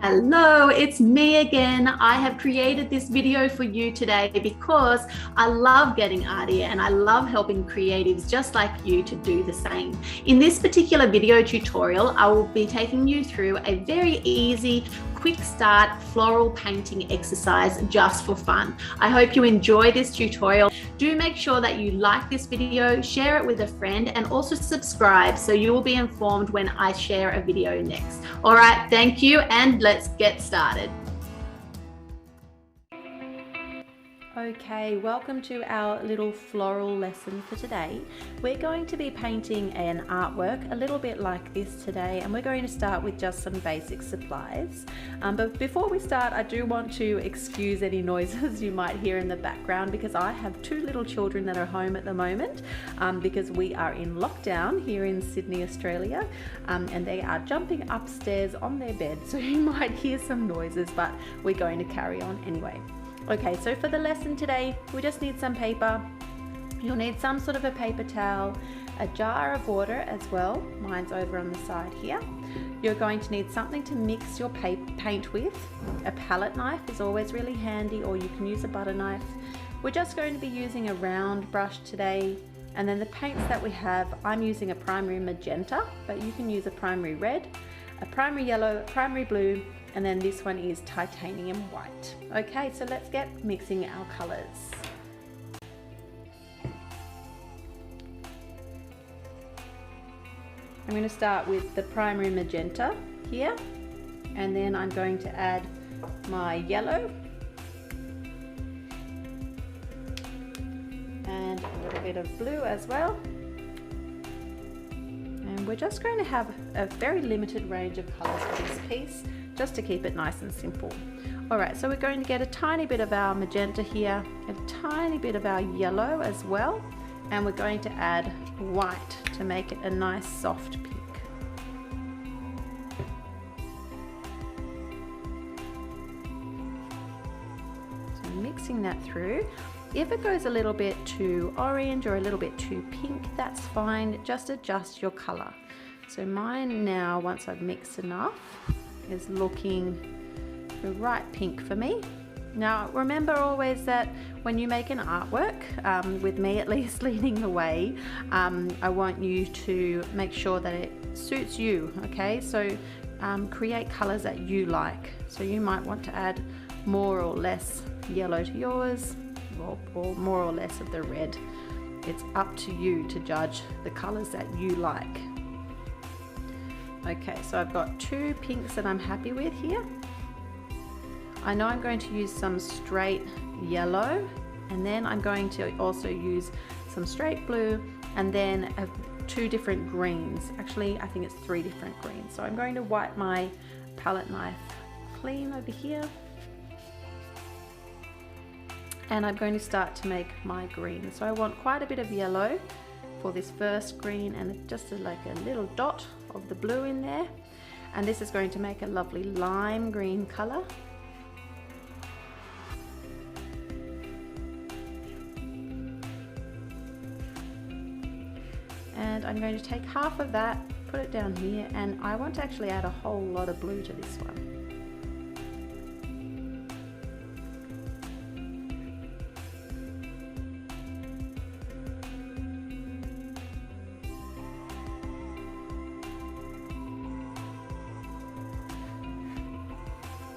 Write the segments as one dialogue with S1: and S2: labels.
S1: Hello, it's me again. I have created this video for you today because I love getting arty and I love helping creatives just like you to do the same. In this particular video tutorial, I will be taking you through a very easy, quick start floral painting exercise just for fun. I hope you enjoy this tutorial. Do make sure that you like this video, share it with a friend, and also subscribe so you will be informed when I share a video next. All right, thank you, and let's get started. Okay, welcome to our little floral lesson for today. We're going to be painting an artwork a little bit like this today, and we're going to start with just some basic supplies. But before we start, I do want to excuse any noises you might hear in the background because I have two little children that are home at the moment because we are in lockdown here in Sydney, Australia, and they are jumping upstairs on their bed, so you might hear some noises, but we're going to carry on anyway. Okay, so for the lesson today, we just need some paper. You'll need some sort of a paper towel, a jar of water as well. Mine's over on the side here. You're going to need something to mix your paint with. A palette knife is always really handy, or you can use a butter knife. We're just going to be using a round brush today. And then the paints that we have, I'm using a primary magenta, but you can use a primary red, a primary yellow, a primary blue, and then this one is titanium white. Okay, so let's get mixing our colors. I'm going to start with the primary magenta here, and then I'm going to add my yellow and a little bit of blue as well. And we're just going to have a very limited range of colors for this piece, just to keep it nice and simple. All right, so we're going to get a tiny bit of our magenta here, a tiny bit of our yellow as well, and we're going to add white to make it a nice soft pink. So mixing that through. If it goes a little bit too orange or a little bit too pink, that's fine, just adjust your color. So mine now, once I've mixed enough, is looking the right pink for me. Now remember always that when you make an artwork, with me at least leading the way, I want you to make sure that it suits you, okay? So create colors that you like. So you might want to add more or less yellow to yours, or more or less of the red. It's up to you to judge the colors that you like. Okay, so I've got two pinks that I'm happy with here. I know I'm going to use some straight yellow, and then I'm going to also use some straight blue, and then two different greens. Actually, I think it's three different greens. So I'm going to wipe my palette knife clean over here. And I'm going to start to make my green. So I want quite a bit of yellow for this first green, and just like a little dot of the blue in there, and this is going to make a lovely lime green color. And I'm going to take half of that, put it down here, and I want to actually add a whole lot of blue to this one.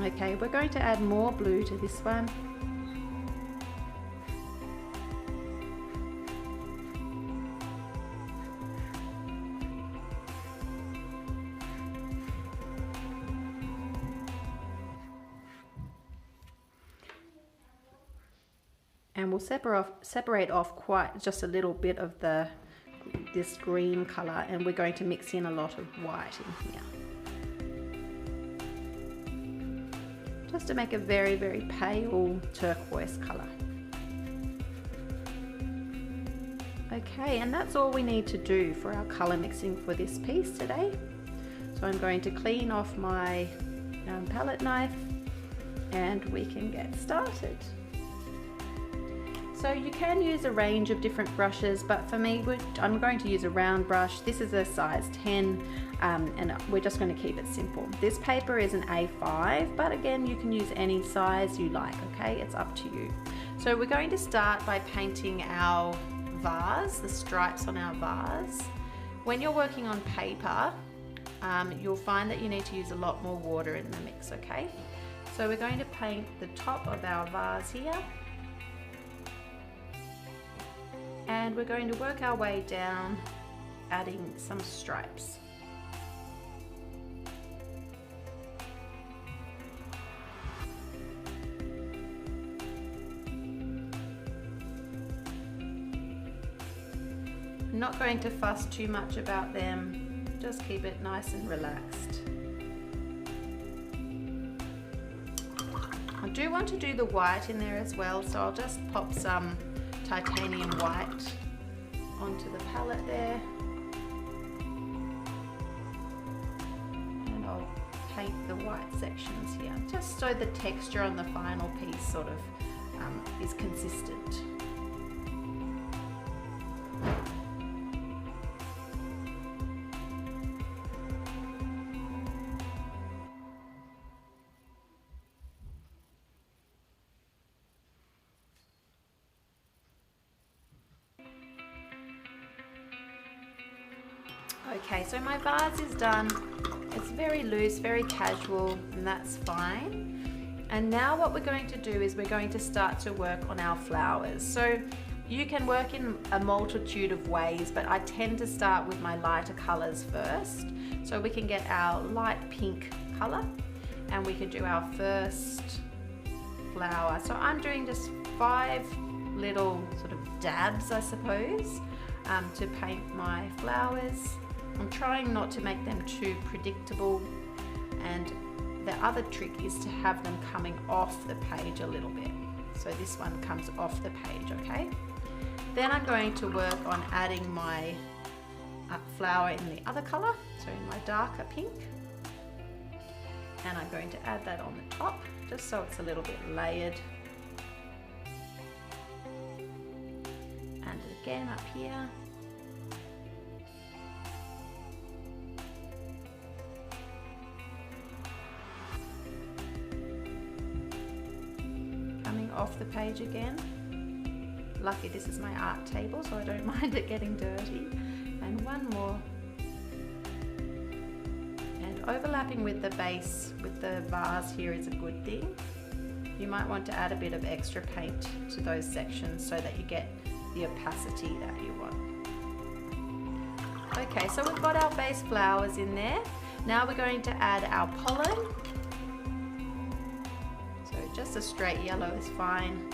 S1: Okay, we're going to add more blue to this one. And we'll separate off quite just a little bit of this green color, and we're going to mix in a lot of white in here, just to make a very, very pale turquoise color. Okay, and that's all we need to do for our color mixing for this piece today. So I'm going to clean off my palette knife, and we can get started. So you can use a range of different brushes, but for me, I'm going to use a round brush. This is a size 10, and we're just going to keep it simple. This paper is an A5, but again, you can use any size you like, okay? It's up to you. So we're going to start by painting our vase, the stripes on our vase. When you're working on paper, you'll find that you need to use a lot more water in the mix, okay? So we're going to paint the top of our vase here. And we're going to work our way down, adding some stripes. I'm not going to fuss too much about them, just keep it nice and relaxed. I do want to do the white in there as well, so I'll just pop some titanium white onto the palette there, and I'll paint the white sections here, just so the texture on the final piece sort of is consistent. Okay, so my vase is done. It's very loose, very casual, and that's fine. And now what we're going to do is we're going to start to work on our flowers. So you can work in a multitude of ways, but I tend to start with my lighter colors first. So we can get our light pink color, and we can do our first flower. So I'm doing just 5 little sort of dabs, I suppose, to paint my flowers. I'm trying not to make them too predictable, and the other trick is to have them coming off the page a little bit. So this one comes off the page, okay? Then I'm going to work on adding my flower in the other color, so in my darker pink. And I'm going to add that on the top, just so it's a little bit layered. And again up here. Off the page again. Lucky this is my art table, so I don't mind it getting dirty. And one more. And overlapping with the base, with the vase here, is a good thing. You might want to add a bit of extra paint to those sections so that you get the opacity that you want. Okay, so we've got our base flowers in there. Now we're going to add our pollen. Just a straight yellow is fine,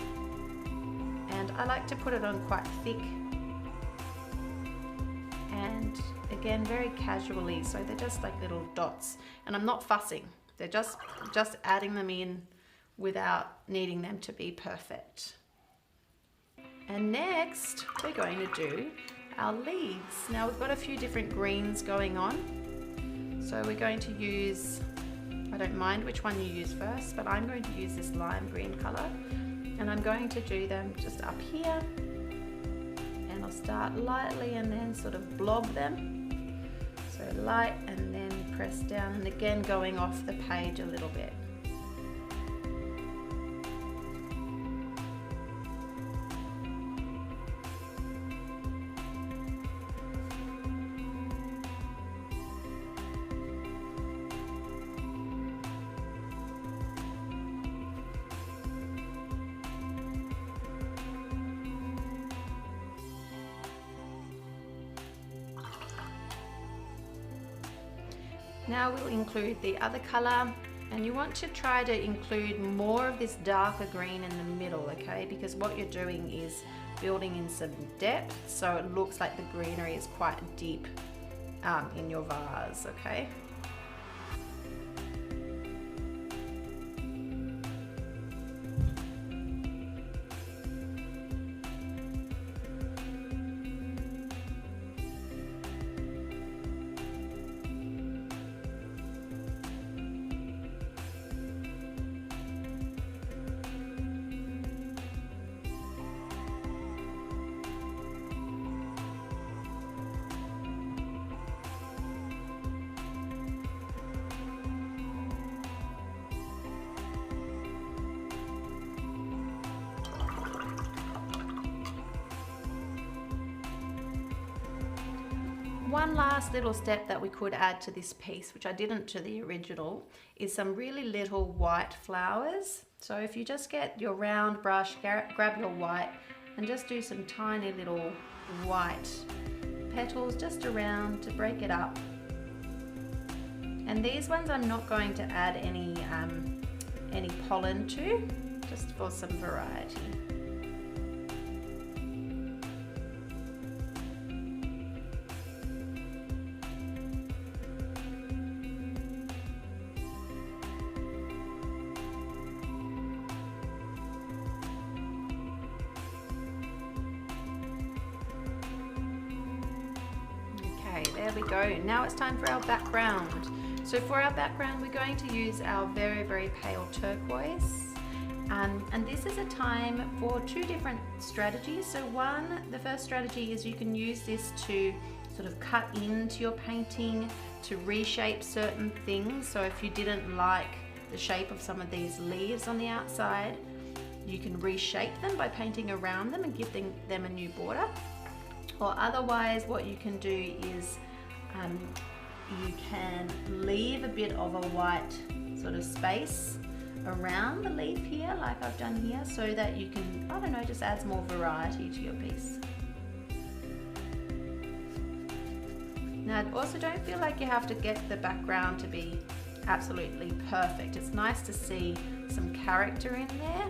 S1: and I like to put it on quite thick, and again very casually, so they're just like little dots, and I'm not fussing, they're just adding them in without needing them to be perfect. And next we're going to do our leaves. Now we've got a few different greens going on, so we're going to use, I don't mind which one you use first, but I'm going to use this lime green color, and I'm going to do them just up here, and I'll start lightly and then sort of blob them. So light and then press down, and again going off the page a little bit. Now we'll include the other color, and you want to try to include more of this darker green in the middle, okay? Because what you're doing is building in some depth, so it looks like the greenery is quite deep in your vase, okay? One last little step that we could add to this piece, which I didn't to the original, is some really little white flowers. So if you just get your round brush, grab your white and just do some tiny little white petals just around to break it up. And these ones I'm not going to add any pollen to, just for some variety. There we go. Now it's time for our background. So for our background, we're going to use our very, very pale turquoise. And this is a time for two different strategies. So the first strategy is you can use this to sort of cut into your painting, to reshape certain things. So if you didn't like the shape of some of these leaves on the outside, you can reshape them by painting around them and give them a new border. Or otherwise, what you can do is you can leave a bit of a white sort of space around the leaf here, like I've done here, so that you can, I don't know, just adds more variety to your piece. Now, also don't feel like you have to get the background to be absolutely perfect. It's nice to see some character in there.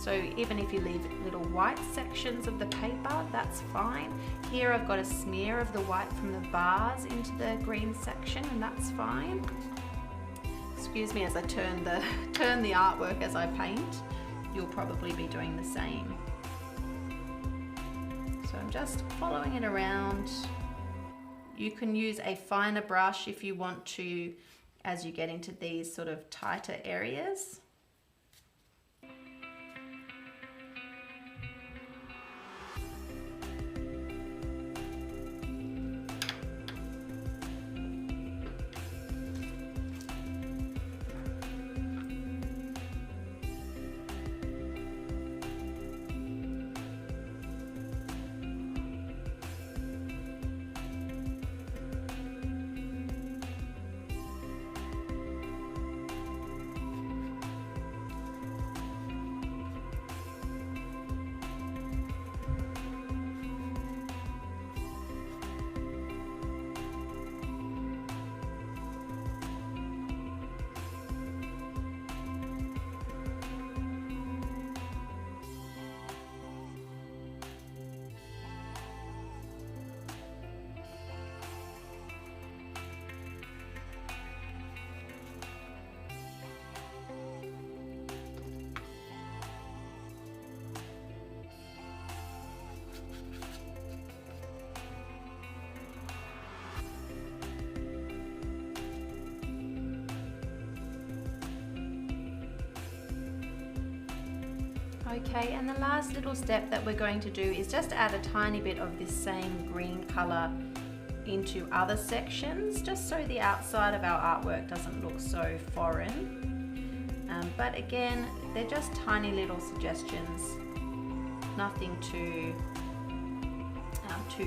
S1: So even if you leave little white sections of the paper, that's fine. Here I've got a smear of the white from the bars into the green section, and that's fine. Excuse me as I turn the artwork as I paint. You'll probably be doing the same. So I'm just following it around. You can use a finer brush if you want to, as you get into these sort of tighter areas. Okay, and the last little step that we're going to do is just add a tiny bit of this same green color into other sections, just so the outside of our artwork doesn't look so foreign. But again, they're just tiny little suggestions, nothing too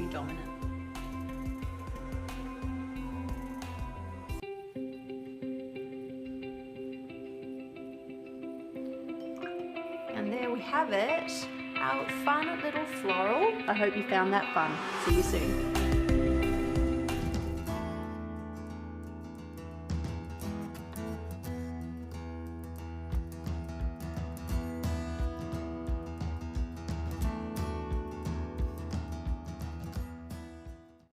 S1: dominant. And there we have it, our fun little floral. I hope you found that fun. See you soon.